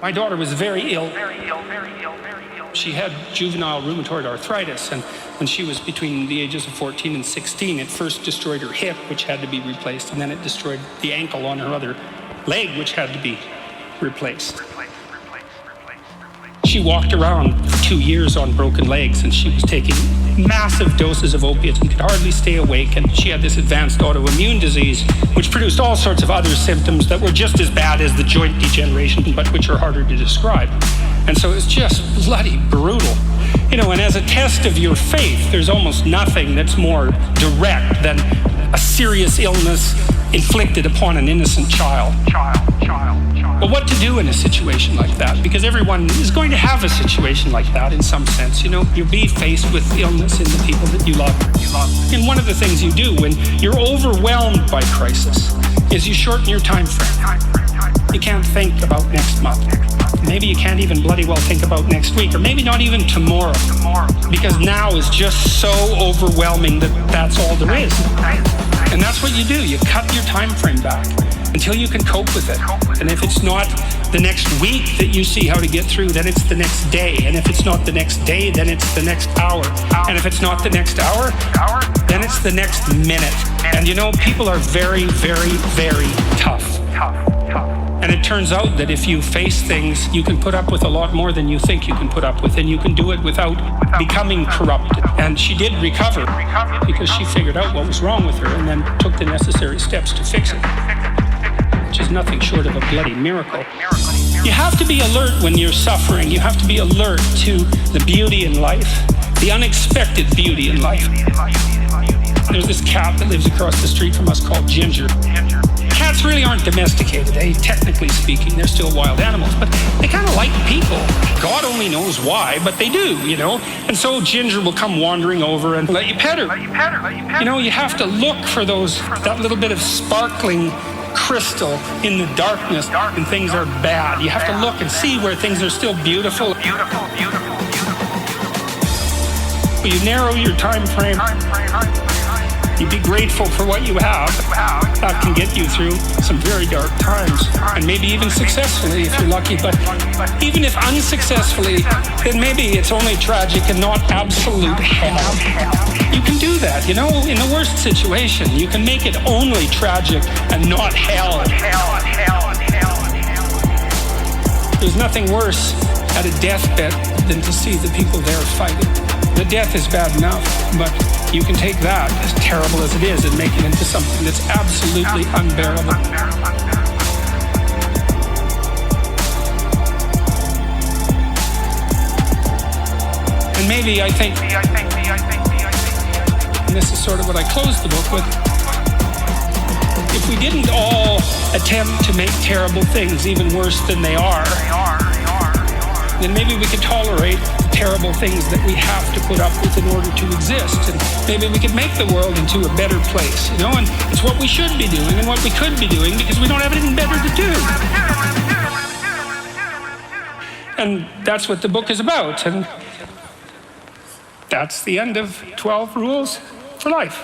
My daughter was very ill. She had juvenile rheumatoid arthritis, and when she was between the ages of 14 and 16, it first destroyed her hip, which had to be replaced, and then it destroyed the ankle on her other leg, which had to be replaced. She walked around for 2 years on broken legs, and she was taking massive doses of opiates and could hardly stay awake, and she had this advanced autoimmune disease, which produced all sorts of other symptoms that were just as bad as the joint degeneration, but which are harder to describe. And so it's just bloody brutal. You know, and as a test of your faith, there's almost nothing that's more direct than a serious illness inflicted upon an innocent child. But what to do in a situation like that? Because everyone is going to have a situation like that in some sense. You know, you'll be faced with illness in the people that you love. And one of the things you do when you're overwhelmed by crisis is you shorten your time frame. You can't think about next month. Maybe you can't even bloody well think about next week, or maybe not even tomorrow, because now is just so overwhelming that that's all there is. And that's what you do. You cut your time frame back until you can cope with it. And if it's not the next week that you see how to get through, then it's the next day. And if it's not the next day, then it's the next hour. And if it's not the next hour, then it's the next minute. And you know, people are very, very, very tough. And it turns out that if you face things, you can put up with a lot more than you think you can put up with, and you can do it without becoming corrupted. And she did recover because she figured out what was wrong with her and then took the necessary steps to fix it, which is nothing short of a bloody miracle. You have to be alert when you're suffering. You have to be alert to the beauty in life, the unexpected beauty in life. There's this cat that lives across the street from us called Ginger. Cats really aren't domesticated, technically speaking. They're still wild animals, but they kind of like people. God only knows why, but they do, you know. And so Ginger will come wandering over and let you pet her. You know, you have to look for that little bit of sparkling crystal in the darkness when things are bad. You have to look and see where things are still beautiful. You narrow your time frame. You be grateful for what you have. That can get you through some very dark times, and maybe even successfully if you're lucky. But even if unsuccessfully, then maybe it's only tragic and not absolute hell. You can do that, you know, in the worst situation. You can make it only tragic and not hell. There's nothing worse at a deathbed than to see the people there fighting. The death is bad enough, but you can take that, as terrible as it is, and make it into something that's absolutely unbearable. And maybe I think, and this is sort of what I closed the book with, if we didn't all attempt to make terrible things even worse than they are, then maybe we could tolerate the terrible things that we have to put up with in order to exist. And maybe we could make the world into a better place, you know? And it's what we should be doing and what we could be doing because we don't have anything better to do. And that's what the book is about. And that's the end of 12 Rules for Life.